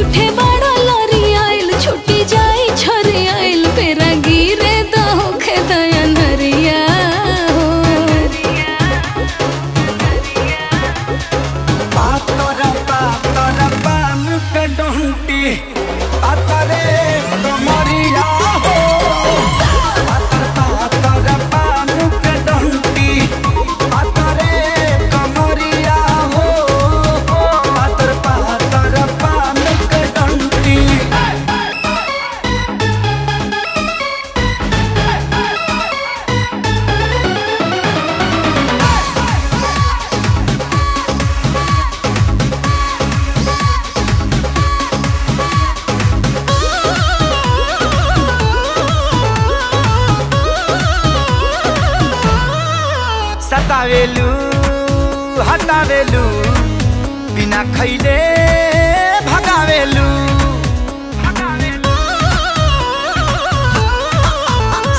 झूठे बड़ा लरी आइल छुट्टी जाई छरी आइल पेरा गिरे दो खेदया नरिया पातरा पातरा पान के डंटी पातरे कमरिया हो पातरा पातरा पान के डंटी पातरे कमरिया हो पातरा पातरा पान के डंटी। सतावेलू हटावेलू बिना खैले भगावेलू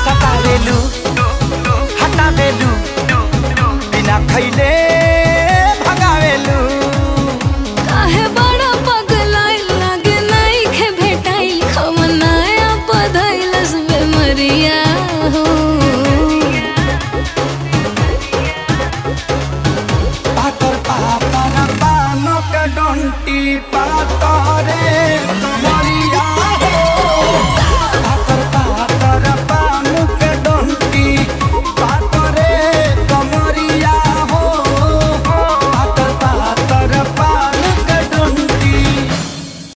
सतावेलू हटावेलू बिना खैले